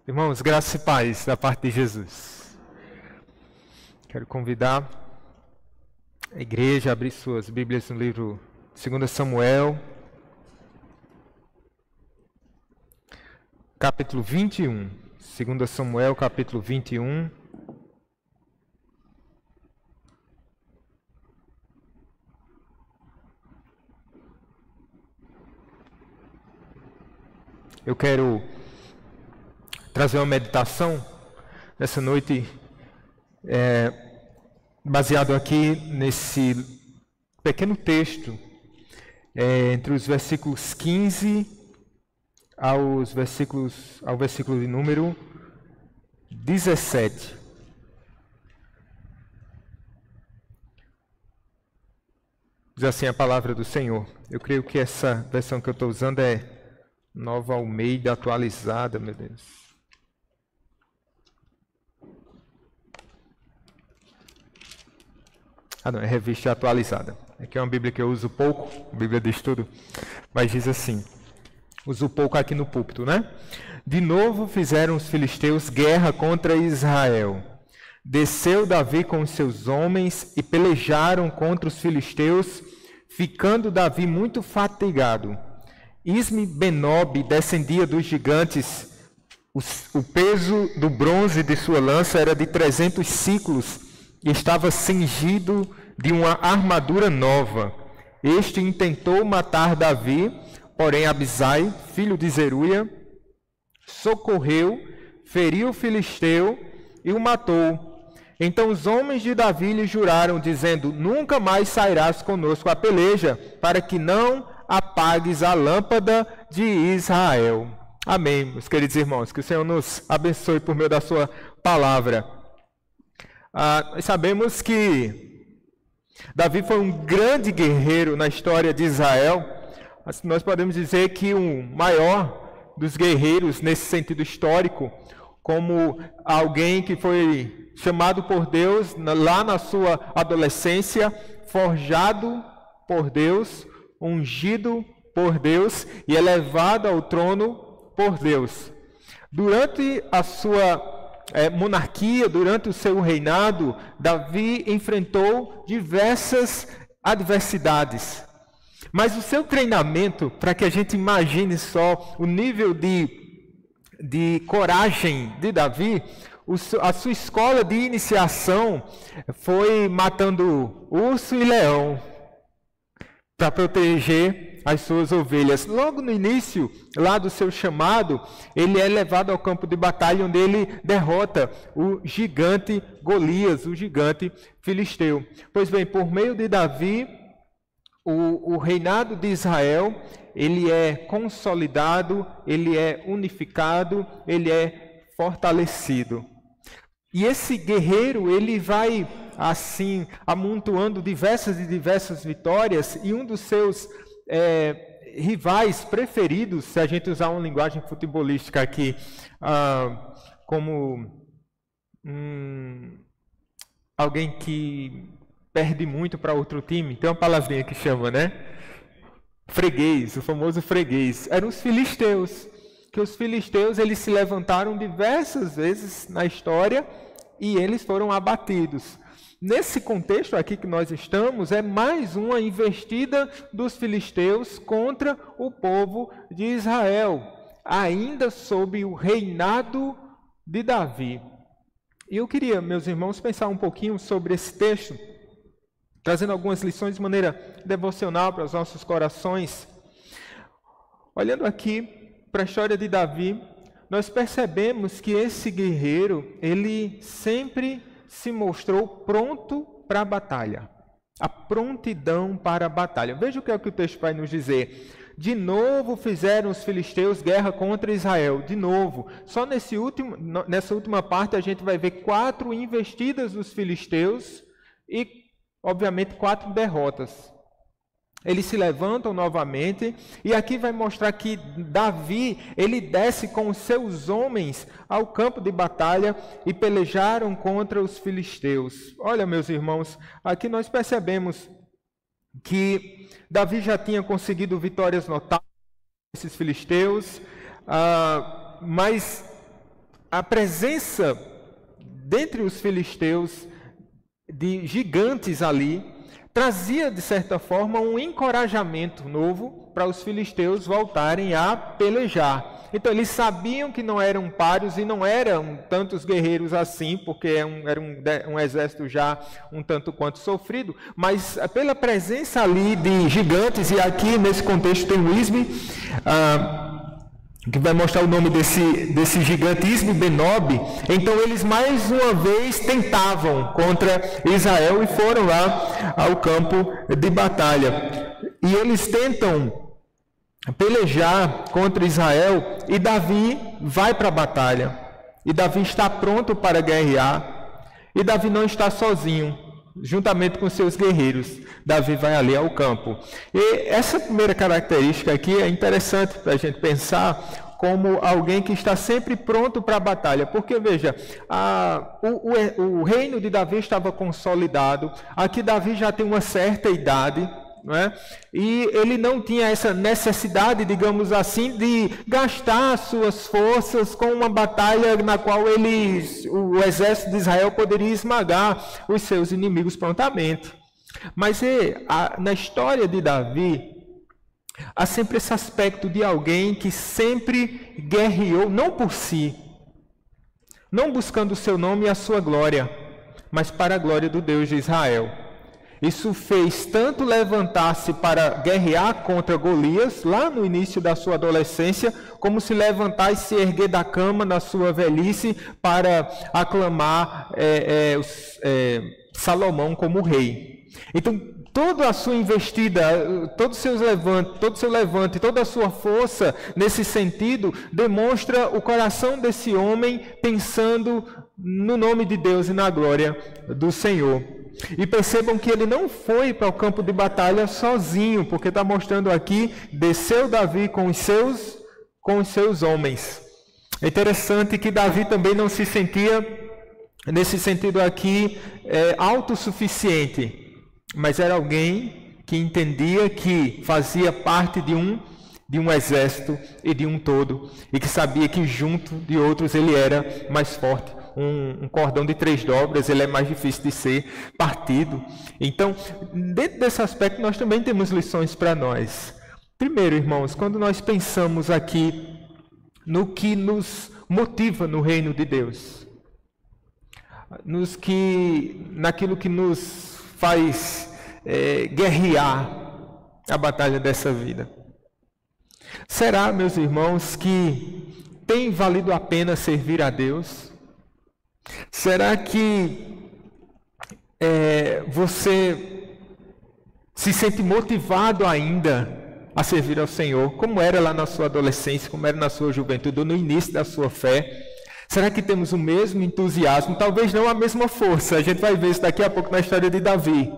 Irmãos, graça e paz da parte de Jesus. Quero convidar a igreja a abrir suas Bíblias no livro 2 Samuel, capítulo 21. 2 Samuel, capítulo 21. Eu quero trazer uma meditação nessa noite, baseado aqui nesse pequeno texto, entre os versículos 15 ao versículo de número 17. Diz assim a palavra do Senhor. Eu creio que essa versão que eu estou usando é Nova Almeida atualizada, meu Deus. Não, é revista atualizada. Aqui é uma Bíblia que eu uso pouco, Bíblia de estudo, mas diz assim, uso pouco aqui no púlpito, né? De novo fizeram os filisteus guerra contra Israel. Desceu Davi com os seus homens e pelejaram contra os filisteus, ficando Davi muito fatigado. Ismi-Benob descendia dos gigantes. O peso do bronze de sua lança era de 300 siclos e estava cingido de uma armadura nova. Este intentou matar Davi, porém Abisai, filho de Zeruia, socorreu, feriu o filisteu e o matou. Então os homens de Davi lhe juraram, dizendo: nunca mais sairás conosco à peleja, para que não apagues a lâmpada de Israel. Amém, meus queridos irmãos. Que o Senhor nos abençoe por meio da sua palavra. Nós sabemos que Davi foi um grande guerreiro na história de Israel. Nós podemos dizer que o maior dos guerreiros nesse sentido histórico, como alguém que foi chamado por Deus lá na sua adolescência, forjado por Deus, ungido por Deus e elevado ao trono por Deus. Durante a sua monarquia, durante o seu reinado, Davi enfrentou diversas adversidades. Mas o seu treinamento, para que a gente imagine só o nível de coragem de Davi, a sua escola de iniciação foi matando urso e leão para proteger as suas ovelhas. Logo no início, lá do seu chamado, ele é levado ao campo de batalha, onde ele derrota o gigante Golias, o gigante filisteu. Pois bem, por meio de Davi, o reinado de Israel, ele é consolidado, ele é unificado, ele é fortalecido. E esse guerreiro, ele vai assim amontoando diversas vitórias, e um dos seus rivais preferidos, se a gente usar uma linguagem futebolística aqui, como alguém que perde muito para outro time, tem uma palavrinha que chama, né? Freguês, o famoso freguês. Eram os filisteus, que os filisteus eles se levantaram diversas vezes na história e eles foram abatidos. Nesse contexto aqui que nós estamos, é mais uma investida dos filisteus contra o povo de Israel, ainda sob o reinado de Davi. E eu queria, meus irmãos, pensar um pouquinho sobre esse texto, trazendo algumas lições de maneira devocional para os nossos corações. Olhando aqui para a história de Davi, nós percebemos que esse guerreiro, ele sempre se mostrou pronto para a batalha. A prontidão para a batalha. Veja o que é que o texto vai nos dizer. De novo fizeram os filisteus guerra contra Israel. De novo. Só nessa última parte a gente vai ver 4 investidas dos filisteus e, obviamente, 4 derrotas. Eles se levantam novamente, e aqui vai mostrar que Davi, ele desce com os seus homens ao campo de batalha e pelejaram contra os filisteus. Olha, meus irmãos, aqui nós percebemos que Davi já tinha conseguido vitórias notáveis com esses filisteus, mas a presença dentre os filisteus de gigantes ali trazia, de certa forma, um encorajamento novo para os filisteus voltarem a pelejar. Então, eles sabiam que não eram pários e não eram tantos guerreiros assim, porque era um exército já um tanto quanto sofrido, mas pela presença ali de gigantes, e aqui nesse contexto tem o Isme, que vai mostrar o nome desse gigante, Isme Benob. Então eles mais uma vez tentavam contra Israel e foram lá ao campo de batalha. E eles tentam pelejar contra Israel e Davi vai para a batalha. E Davi está pronto para guerrear. E Davi não está sozinho, juntamente com seus guerreiros. Davi vai ali ao campo. E essa primeira característica aqui é interessante para a gente pensar como alguém que está sempre pronto para a batalha. Porque, veja, o reino de Davi estava consolidado. Aqui Davi já tem uma certa idade, não é? E ele não tinha essa necessidade, digamos assim, de gastar suas forças com uma batalha na qual o exército de Israel poderia esmagar os seus inimigos prontamente. Mas na história de Davi, há sempre esse aspecto de alguém que sempre guerreou, não por si, não buscando o seu nome e a sua glória, mas para a glória do Deus de Israel. Isso fez tanto levantar-se para guerrear contra Golias, lá no início da sua adolescência, como se levantar e se erguer da cama na sua velhice para aclamar Salomão como rei. Então, toda a sua investida, todo o seu levante, toda a sua força nesse sentido, demonstra o coração desse homem pensando no nome de Deus e na glória do Senhor. E percebam que ele não foi para o campo de batalha sozinho, porque está mostrando aqui, desceu Davi com os seus homens. É interessante que Davi também não se sentia, nesse sentido aqui, autossuficiente, mas era alguém que entendia que fazia parte de um exército e de um todo, e que sabia que junto de outros ele era mais forte. Um cordão de 3 dobras, ele é mais difícil de ser partido. Então, dentro desse aspecto, nós também temos lições para nós. Primeiro, irmãos, quando nós pensamos aqui no que nos motiva no reino de Deus, naquilo que nos faz guerrear a batalha dessa vida. Será, meus irmãos, que tem valido a pena servir a Deus? Será que você se sente motivado ainda a servir ao Senhor, como era lá na sua adolescência, como era na sua juventude, ou no início da sua fé? Será que temos o mesmo entusiasmo? Talvez não a mesma força, a gente vai ver isso daqui a pouco na história de Davi.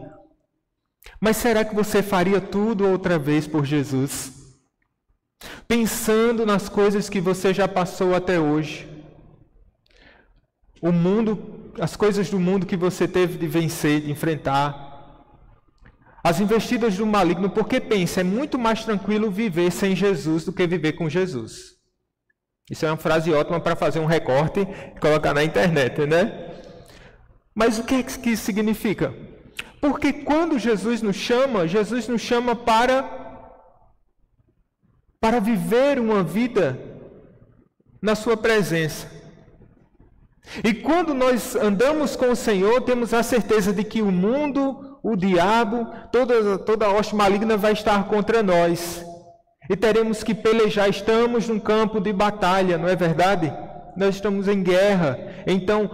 Mas será que você faria tudo outra vez por Jesus? Pensando nas coisas que você já passou até hoje. O mundo, as coisas do mundo que você teve de vencer, de enfrentar. As investidas do maligno, porque pensa, é muito mais tranquilo viver sem Jesus do que viver com Jesus. Isso é uma frase ótima para fazer um recorte e colocar na internet, né? Mas o que é que isso significa? Porque quando Jesus nos chama para viver uma vida na sua presença. E quando nós andamos com o Senhor, temos a certeza de que o mundo, o diabo, toda a hoste maligna vai estar contra nós. E teremos que pelejar. Estamos num campo de batalha, não é verdade? Nós estamos em guerra. Então,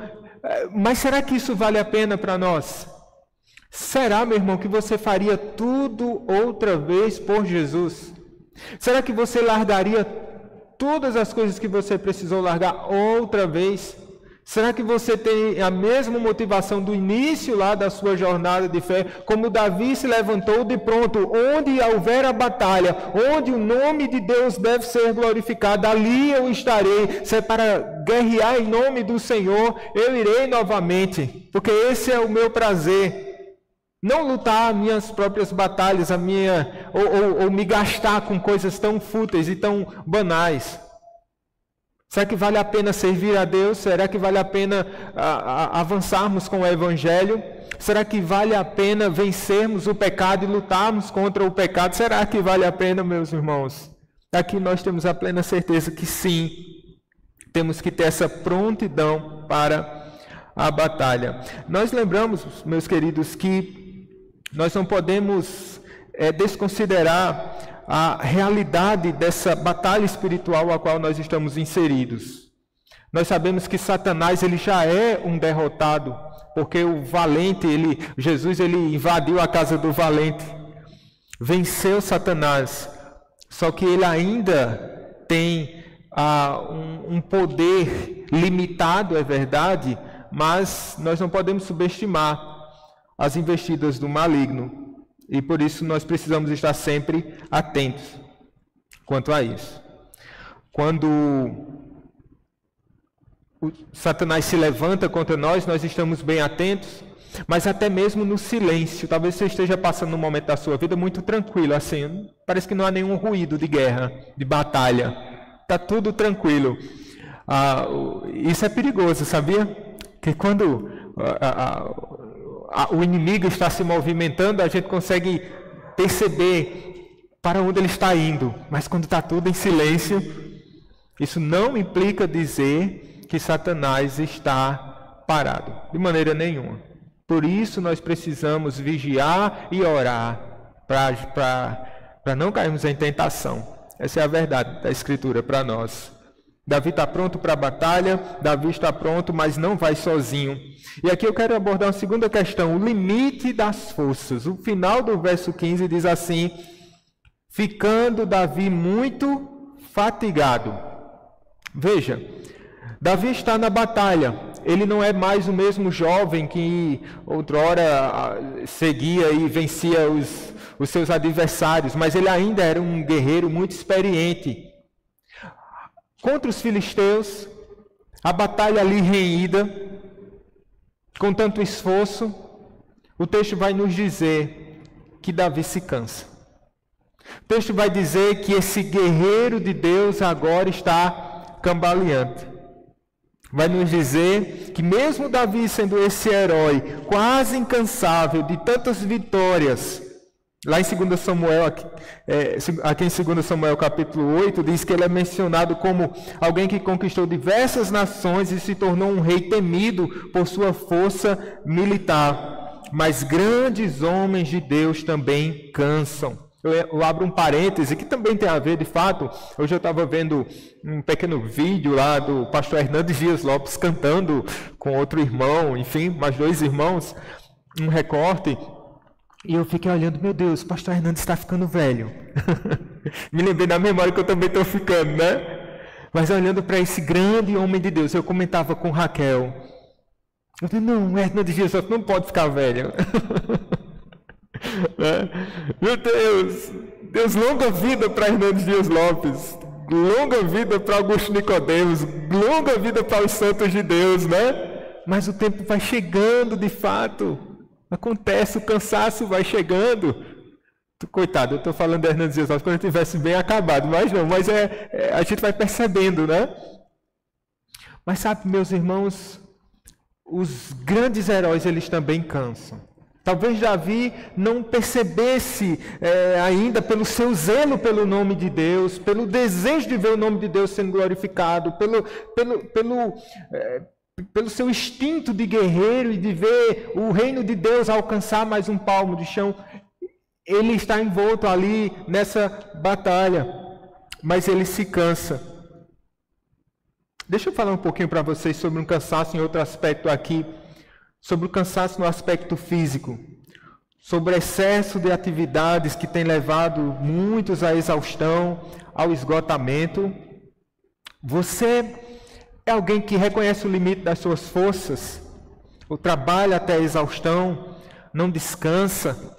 mas será que isso vale a pena para nós? Será, meu irmão, que você faria tudo outra vez por Jesus? Será que você largaria todas as coisas que você precisou largar outra vez? Será que você tem a mesma motivação do início lá da sua jornada de fé, como Davi se levantou de pronto, onde houver a batalha, onde o nome de Deus deve ser glorificado, ali eu estarei. Se é para guerrear em nome do Senhor, eu irei novamente, porque esse é o meu prazer. Não lutar minhas próprias batalhas, ou me gastar com coisas tão fúteis e tão banais. Será que vale a pena servir a Deus? Será que vale a pena avançarmos com o Evangelho? Será que vale a pena vencermos o pecado e lutarmos contra o pecado? Será que vale a pena, meus irmãos? Aqui nós temos a plena certeza que sim. Temos que ter essa prontidão para a batalha. Nós lembramos, meus queridos, que nós não podemos desconsiderar a realidade dessa batalha espiritual a qual nós estamos inseridos. Nós sabemos que Satanás ele já é um derrotado, porque o valente, Jesus invadiu a casa do valente, venceu Satanás, só que ele ainda tem um poder limitado, é verdade, mas nós não podemos subestimar as investidas do maligno. E por isso nós precisamos estar sempre atentos quanto a isso. Quando o Satanás se levanta contra nós, nós estamos bem atentos, mas até mesmo no silêncio. Talvez você esteja passando um momento da sua vida muito tranquilo, assim, parece que não há nenhum ruído de guerra, de batalha. Está tudo tranquilo. Isso é perigoso, sabia? Que quando o inimigo está se movimentando, a gente consegue perceber para onde ele está indo. Mas quando está tudo em silêncio, isso não implica dizer que Satanás está parado, de maneira nenhuma. Por isso nós precisamos vigiar e orar para não cairmos em tentação. Essa é a verdade da Escritura para nós. Davi está pronto para a batalha, Davi está pronto, mas não vai sozinho. E aqui eu quero abordar uma segunda questão, o limite das forças. O final do verso 15 diz assim: ficando Davi muito fatigado. Veja, Davi está na batalha. Ele não é mais o mesmo jovem que outrora seguia e vencia os seus adversários, mas ele ainda era um guerreiro muito experiente. Contra os filisteus, a batalha ali renhida, com tanto esforço, o texto vai nos dizer que Davi se cansa. O texto vai dizer que esse guerreiro de Deus agora está cambaleante. Vai nos dizer que mesmo Davi sendo esse herói quase incansável de tantas vitórias, lá em 2 Samuel, aqui em 2 Samuel capítulo 8, diz que ele é mencionado como alguém que conquistou diversas nações e se tornou um rei temido por sua força militar. Mas grandes homens de Deus também cansam. Eu abro um parêntese que também tem a ver, de fato. Hoje eu estava vendo um pequeno vídeo lá do pastor Hernandes Dias Lopes cantando com outro irmão, enfim, mais dois irmãos, um recorte. E eu fiquei olhando, meu Deus, o pastor Hernandes está ficando velho. Me lembrei da memória que eu também estou ficando, né? Mas olhando para esse grande homem de Deus, eu comentava com Raquel. Eu falei, não, o Hernandes Dias Lopes não pode ficar velho. Meu Deus, longa vida para Hernandes Dias Lopes, longa vida para Augusto Nicodemos, longa vida para os santos de Deus, né? Mas o tempo vai chegando de fato, acontece, o cansaço vai chegando. Coitado, eu estou falando de Hernandes Dias Lopes quando ele estivesse bem acabado, mas não, mas a gente vai percebendo, né? Mas sabe, meus irmãos, os grandes heróis, eles também cansam. Talvez Davi não percebesse ainda pelo seu zelo pelo nome de Deus, pelo desejo de ver o nome de Deus sendo glorificado, pelo seu instinto de guerreiro e de ver o reino de Deus alcançar mais um palmo de chão. Ele está envolto ali nessa batalha, mas ele se cansa. Deixa eu falar um pouquinho para vocês sobre um cansaço em outro aspecto aqui. Sobre o cansaço no aspecto físico, sobre o excesso de atividades que tem levado muitos à exaustão, ao esgotamento. Você é alguém que reconhece o limite das suas forças, ou trabalha até a exaustão, não descansa.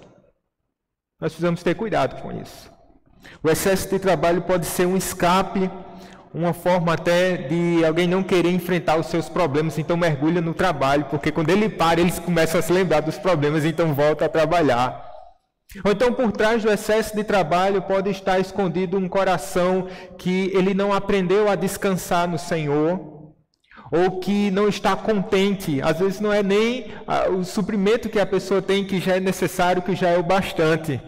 Nós precisamos ter cuidado com isso. O excesso de trabalho pode ser um escape, uma forma até de alguém não querer enfrentar os seus problemas, então mergulha no trabalho, porque quando ele para, eles começam a se lembrar dos problemas, então volta a trabalhar. Ou então, por trás do excesso de trabalho, pode estar escondido um coração que ele não aprendeu a descansar no Senhor, ou que não está contente. Às vezes não é nem o suprimento que a pessoa tem que já é necessário, que já é o bastante.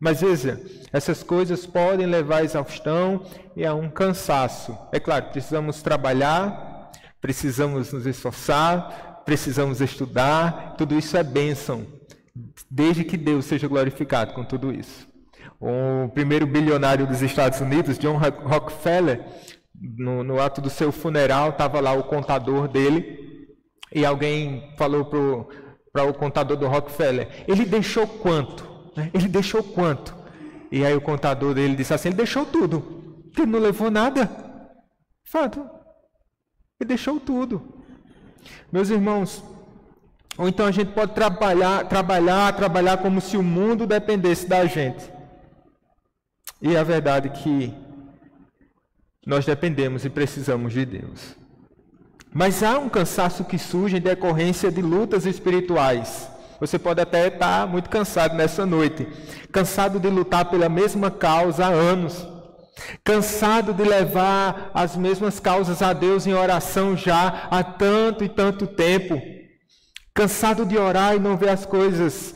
Mas veja, essas coisas podem levar à exaustão e a um cansaço. É claro, precisamos trabalhar, precisamos nos esforçar, precisamos estudar, tudo isso é bênção, desde que Deus seja glorificado com tudo isso. O primeiro bilionário dos Estados Unidos, John Rockefeller, no ato do seu funeral, estava lá o contador dele, e alguém falou para o contador do Rockefeller, ele deixou quanto? Ele deixou quanto? E aí o contador dele disse assim, ele deixou tudo, ele não levou nada. Fato, ele deixou tudo. Meus irmãos, ou então a gente pode trabalhar como se o mundo dependesse da gente. E a verdade é que nós dependemos e precisamos de Deus. Mas há um cansaço que surge em decorrência de lutas espirituais. Você pode até estar muito cansado nessa noite. Cansado de lutar pela mesma causa há anos. Cansado de levar as mesmas causas a Deus em oração já há tanto e tanto tempo. Cansado de orar e não ver as coisas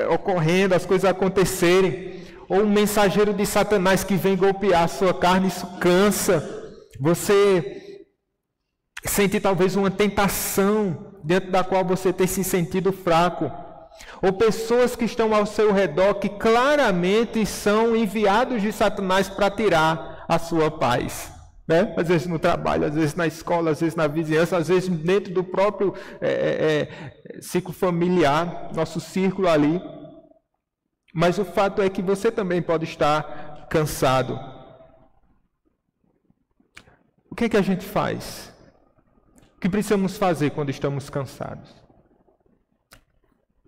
ocorrendo, as coisas acontecerem. Ou um mensageiro de Satanás que vem golpear a sua carne, isso cansa. Você sente talvez uma tentação dentro da qual você tem se sentido fraco. Ou pessoas que estão ao seu redor que claramente são enviados de Satanás para tirar a sua paz. Né? Às vezes no trabalho, às vezes na escola, às vezes na vizinhança, às vezes dentro do próprio ciclo familiar, nosso círculo ali. Mas o fato é que você também pode estar cansado. O que é que a gente faz? O que precisamos fazer quando estamos cansados?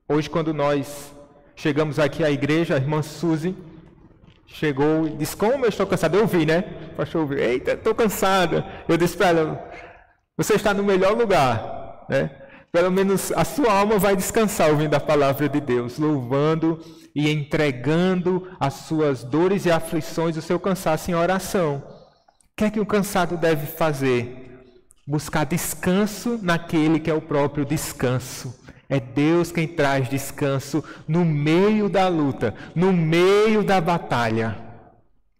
Hoje, quando nós chegamos aqui à igreja, a irmã Suzy chegou e disse, como eu estou cansada? Eu vi, né? O pastor ouviu, eita, estou cansada. Eu disse para ela, você está no melhor lugar, né? Pelo menos a sua alma vai descansar ouvindo a palavra de Deus, louvando e entregando as suas dores e aflições, o seu cansaço em oração. O que é que o cansado deve fazer? Buscar descanso naquele que é o próprio descanso. É Deus quem traz descanso no meio da luta, no meio da batalha.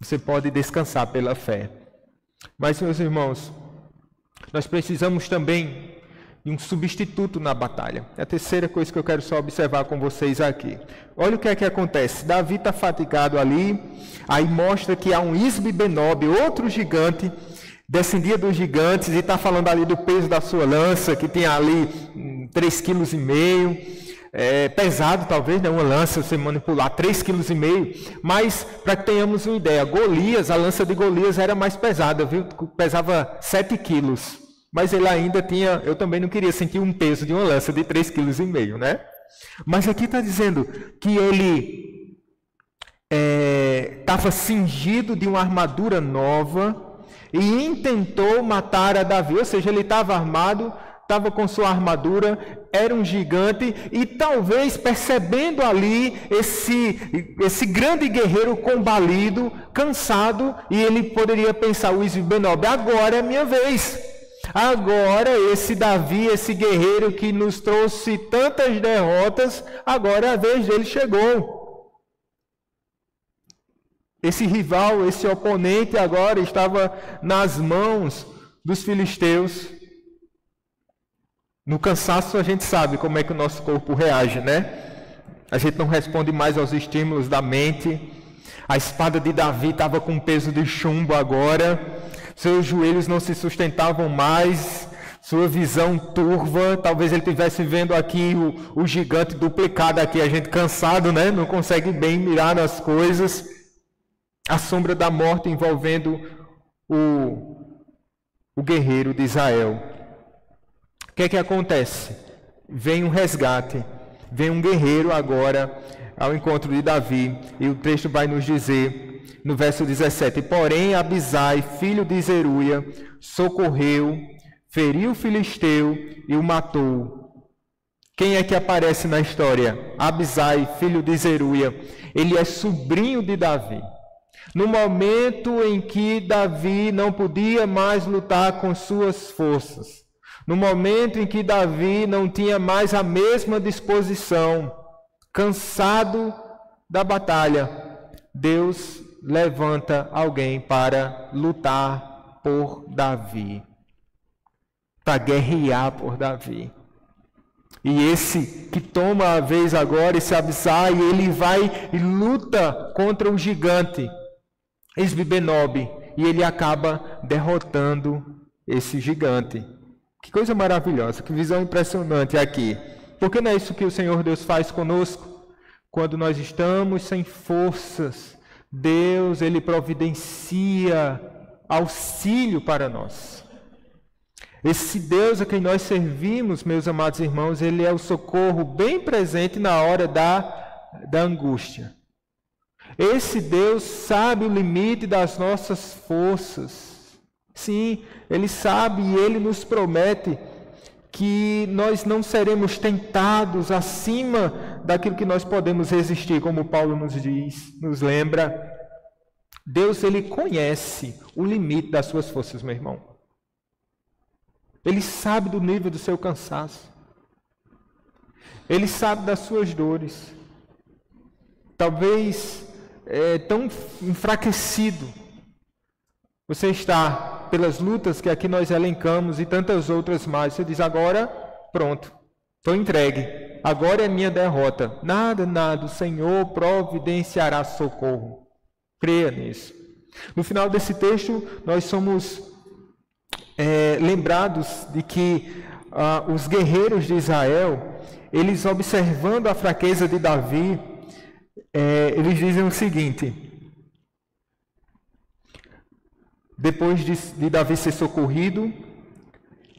Você pode descansar pela fé. Mas, meus irmãos, nós precisamos também de um substituto na batalha. É a terceira coisa que eu quero só observar com vocês aqui. Olha o que é que acontece. Davi está fatigado ali, aí mostra que há um Isbi-Benob, outro gigante, descendia dos gigantes e está falando ali do peso da sua lança, que tem ali 3,5 kg. É pesado talvez, né? Uma lança, você manipular 3,5 kg. Mas, para que tenhamos uma ideia, Golias, a lança de Golias era mais pesada, viu? Pesava 7 quilos. Mas ele ainda tinha, eu também não queria sentir um peso de uma lança de 3,5 kg, né? Mas aqui está dizendo que ele estava cingido de uma armadura nova e intentou matar a Davi, ou seja, ele estava armado, estava com sua armadura, era um gigante, e talvez percebendo ali esse grande guerreiro combalido, cansado, e ele poderia pensar, o Isbi-Benob, agora é minha vez. Agora esse Davi, esse guerreiro que nos trouxe tantas derrotas, agora a vez dele chegou. Esse rival, esse oponente agora estava nas mãos dos filisteus. No cansaço a gente sabe como é que o nosso corpo reage, né? A gente não responde mais aos estímulos da mente. A espada de Davi estava com peso de chumbo agora. Seus joelhos não se sustentavam mais. Sua visão turva. Talvez ele estivesse vendo aqui o gigante duplicado aqui. A gente cansado, né? Não consegue bem mirar nas coisas. A sombra da morte envolvendo o guerreiro de Israel. O que é que acontece? Vem um resgate. Vem um guerreiro agora ao encontro de Davi. E o texto vai nos dizer, no verso 17, porém Abisai, filho de Zeruia, socorreu, feriu o filisteu e o matou. Quem é que aparece na história? Abisai, filho de Zeruia. Ele é sobrinho de Davi. No momento em que Davi não podia mais lutar com suas forças, no momento em que Davi não tinha mais a mesma disposição, cansado da batalha, Deus levanta alguém para lutar por Davi, para guerrear por Davi. E esse que toma a vez agora, esse Abisai, ele vai e luta contra o gigante Esbibenob, e ele acaba derrotando esse gigante. Que coisa maravilhosa, que visão impressionante aqui. Porque não é isso que o Senhor Deus faz conosco? Quando nós estamos sem forças, Deus, ele providencia auxílio para nós. Esse Deus a quem nós servimos, meus amados irmãos, ele é o socorro bem presente na hora da angústia. Esse Deus sabe o limite das nossas forças. Sim, ele sabe e ele nos promete que nós não seremos tentados acima daquilo que nós podemos resistir, como Paulo nos diz, nos lembra. Deus, ele conhece o limite das suas forças, meu irmão. Ele sabe do nível do seu cansaço. Ele sabe das suas dores. Talvez tão enfraquecido você está pelas lutas que aqui nós elencamos e tantas outras mais. Você diz, agora, pronto, estou entregue. Agora é minha derrota. Nada, o Senhor providenciará socorro. Creia nisso. No final desse texto, nós somos lembrados de que os guerreiros de Israel, eles observando a fraqueza de Davi, eles dizem o seguinte: depois de Davi ser socorrido,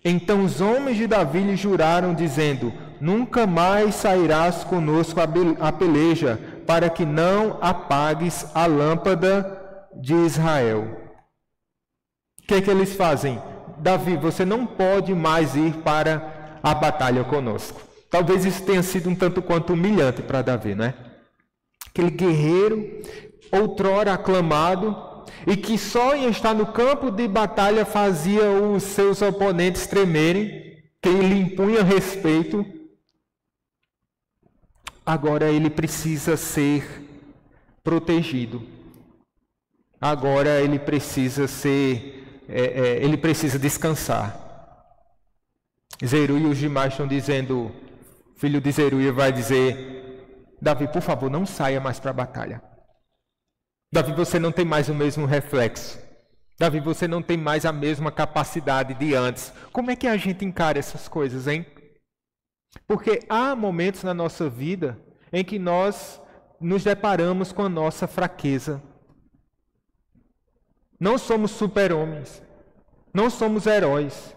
então os homens de Davi lhe juraram, dizendo: nunca mais sairás conosco a peleja, para que não apagues a lâmpada de Israel. O que é que eles fazem? Davi, você não pode mais ir para a batalha conosco. Talvez isso tenha sido um tanto quanto humilhante para Davi, não é? Aquele guerreiro, outrora aclamado, e que só em estar no campo de batalha fazia os seus oponentes tremerem, que lhe impunha respeito. Agora ele precisa ser protegido. Agora ele precisa ele precisa descansar. Zeruia e os demais estão dizendo, filho de Zeruia vai dizer: Davi, por favor, não saia mais para a batalha. Davi, você não tem mais o mesmo reflexo. Davi, você não tem mais a mesma capacidade de antes. Como é que a gente encara essas coisas, hein? Porque há momentos na nossa vida em que nós nos deparamos com a nossa fraqueza. Não somos super-homens. Não somos heróis.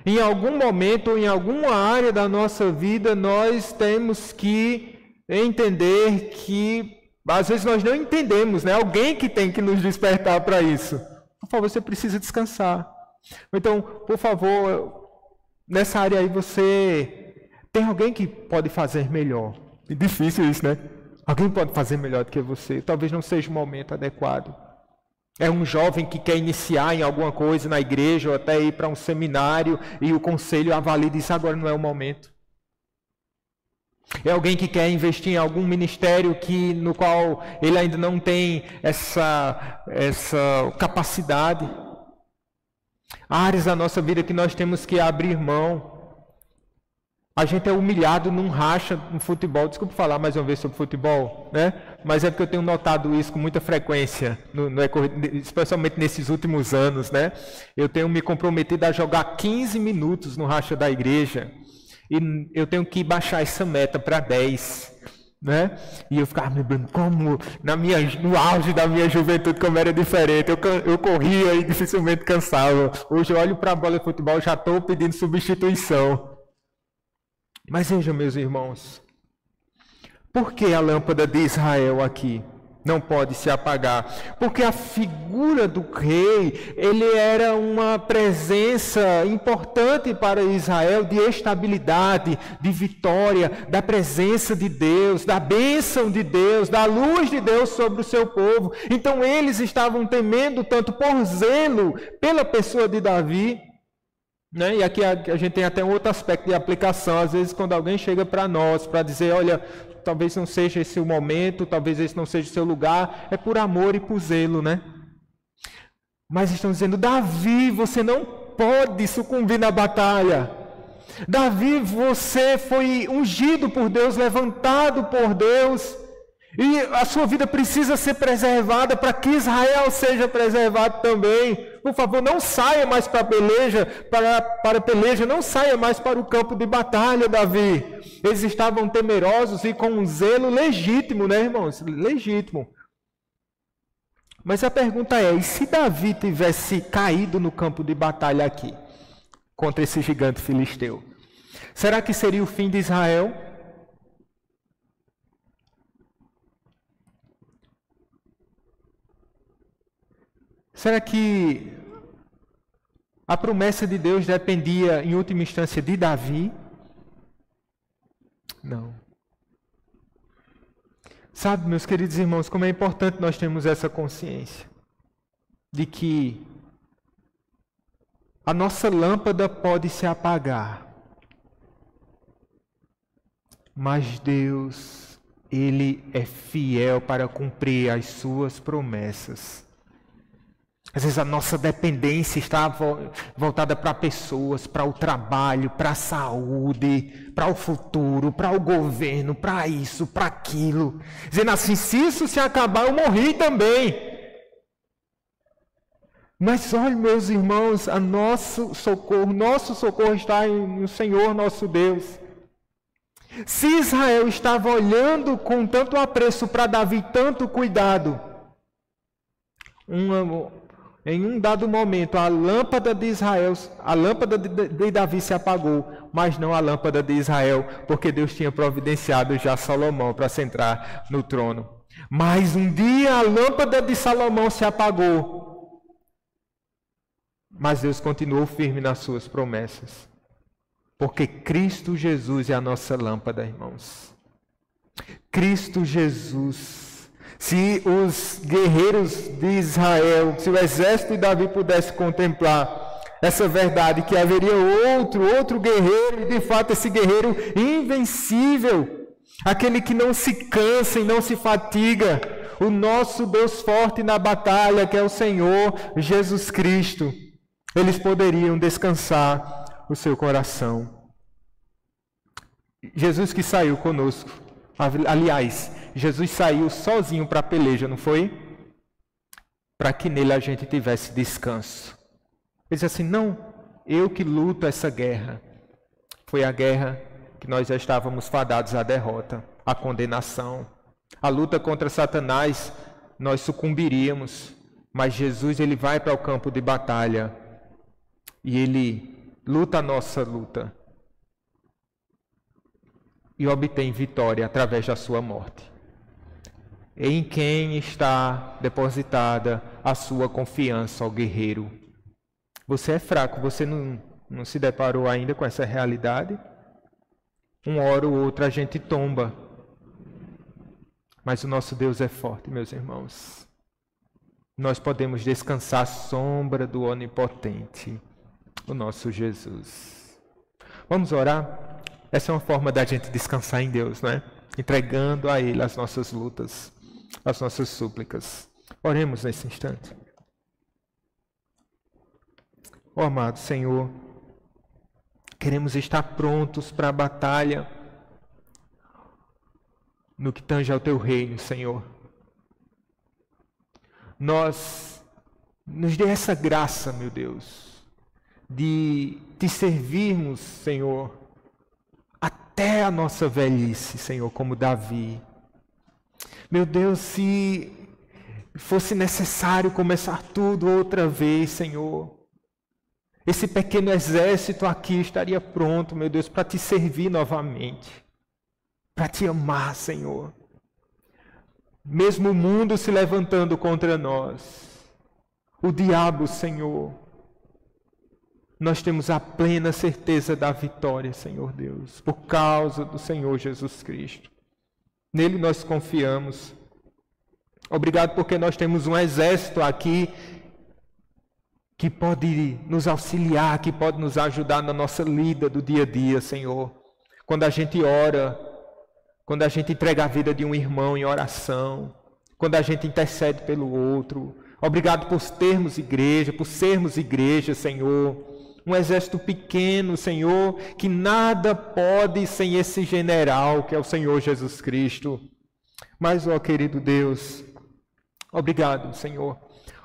Em algum momento, ou em alguma área da nossa vida, nós temos que entender que às vezes nós não entendemos, né? Alguém que tem que nos despertar para isso. Por favor, você precisa descansar. Então, por favor, nessa área aí você tem alguém que pode fazer melhor. É difícil isso, né? Alguém pode fazer melhor do que você. Talvez não seja o momento adequado. É um jovem que quer iniciar em alguma coisa na igreja ou até ir para um seminário e o conselho avalia e diz: agora não é o momento. É alguém que quer investir em algum ministério no qual ele ainda não tem essa capacidade. Há áreas da nossa vida que nós temos que abrir mão. A gente é humilhado num racha no futebol. Desculpa falar mais uma vez sobre futebol, né? Mas é porque eu tenho notado isso com muita frequência, especialmente nesses últimos anos, né? Eu tenho me comprometido a jogar 15 minutos no racha da igreja. E eu tenho que baixar essa meta para 10, né? E eu ficava me lembrando como no auge da minha juventude como era diferente. Eu corria e dificilmente cansava. Hoje eu olho para a bola de futebol e já estou pedindo substituição. Mas vejam, meus irmãos, por que a lâmpada de Israel aqui? não pode se apagar, porque a figura do rei, ele era uma presença importante para Israel de estabilidade, de vitória, da presença de Deus, da bênção de Deus, da luz de Deus sobre o seu povo. Então eles estavam temendo tanto por zelo pela pessoa de Davi, né? E aqui a gente tem até um outro aspecto de aplicação. Às vezes quando alguém chega para nós para dizer, olha, talvez não seja esse o momento, talvez esse não seja o seu lugar, é por amor e por zelo, né? Mas estão dizendo, Davi, você não pode sucumbir na batalha. Davi, você foi ungido por Deus, levantado por Deus, e a sua vida precisa ser preservada para que Israel seja preservado também. Por favor, não saia mais para a peleja, não saia mais para o campo de batalha, Davi. Eles estavam temerosos e com um zelo legítimo, né, irmãos? Legítimo. Mas a pergunta é, e se Davi tivesse caído no campo de batalha aqui, contra esse gigante filisteu? Será que seria o fim de Israel? Será que a promessa de Deus dependia, em última instância, de Davi? Não. Sabe, meus queridos irmãos, como é importante nós termos essa consciência de que a nossa lâmpada pode se apagar, mas Deus, Ele é fiel para cumprir as suas promessas. Às vezes a nossa dependência está voltada para pessoas, para o trabalho, para a saúde, para o futuro, para o governo, para isso, para aquilo. Dizendo assim, se isso se acabar, eu morri também. Mas olha, meus irmãos, nosso socorro está no Senhor nosso Deus. Se Israel estava olhando com tanto apreço para Davi, tanto cuidado, em um dado momento, a lâmpada de Israel, a lâmpada de Davi se apagou, mas não a lâmpada de Israel, porque Deus tinha providenciado já Salomão para sentar no trono. Mas um dia a lâmpada de Salomão se apagou, mas Deus continuou firme nas suas promessas, porque Cristo Jesus é a nossa lâmpada, irmãos. Cristo Jesus. Se os guerreiros de Israel, se o exército de Davi pudesse contemplar essa verdade, que haveria outro guerreiro, e de fato esse guerreiro invencível, aquele que não se cansa e não se fatiga, o nosso Deus forte na batalha, que é o Senhor Jesus Cristo, eles poderiam descansar o seu coração. Jesus que saiu conosco, aliás, Jesus saiu sozinho para a peleja, não foi? Para que nele a gente tivesse descanso. Ele disse assim, não, eu que luto essa guerra. Foi a guerra que nós já estávamos fadados à derrota, à condenação. A luta contra Satanás, nós sucumbiríamos. Mas Jesus, ele vai para o campo de batalha e ele luta a nossa luta. E obtém vitória através da sua morte. Em quem está depositada a sua confiança, ó guerreiro? Você é fraco, você não se deparou ainda com essa realidade? Uma hora ou outra a gente tomba. Mas o nosso Deus é forte, meus irmãos. Nós podemos descansar à sombra do Onipotente, o nosso Jesus. Vamos orar? Essa é uma forma da gente descansar em Deus, não é? Entregando a Ele as nossas lutas, as nossas súplicas. Oremos nesse instante. Ó amado Senhor, queremos estar prontos para a batalha no que tange ao Teu reino, Senhor. Nos dê essa graça, meu Deus, de Te servirmos, Senhor, até a nossa velhice, Senhor, como Davi. Meu Deus, se fosse necessário começar tudo outra vez, Senhor, esse pequeno exército aqui estaria pronto, meu Deus, para Te servir novamente, para Te amar, Senhor. mesmo o mundo se levantando contra nós, o diabo, Senhor, nós temos a plena certeza da vitória, Senhor Deus, por causa do Senhor Jesus Cristo. Nele nós confiamos. Obrigado porque nós temos um exército aqui que pode nos auxiliar, que pode nos ajudar na nossa lida do dia a dia, Senhor. Quando a gente ora, quando a gente entrega a vida de um irmão em oração, quando a gente intercede pelo outro. Obrigado por termos igreja, por sermos igreja, Senhor. Um exército pequeno, Senhor, que nada pode sem esse general, que é o Senhor Jesus Cristo. Mas, ó querido Deus, obrigado, Senhor.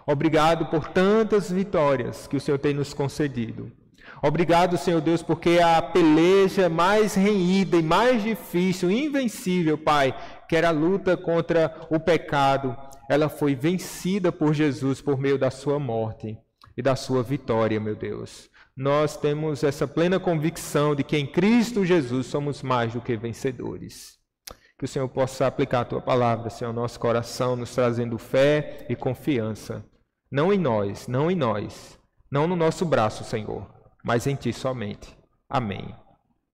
Obrigado por tantas vitórias que o Senhor tem nos concedido. Obrigado, Senhor Deus, porque a peleja mais renhida e mais difícil, invencível, Pai, que era a luta contra o pecado, ela foi vencida por Jesus por meio da sua morte e da sua vitória, meu Deus. Nós temos essa plena convicção de que em Cristo Jesus somos mais do que vencedores. Que o Senhor possa aplicar a Tua palavra, Senhor, ao nosso coração, nos trazendo fé e confiança. Não em nós, não no nosso braço, Senhor, mas em Ti somente. Amém.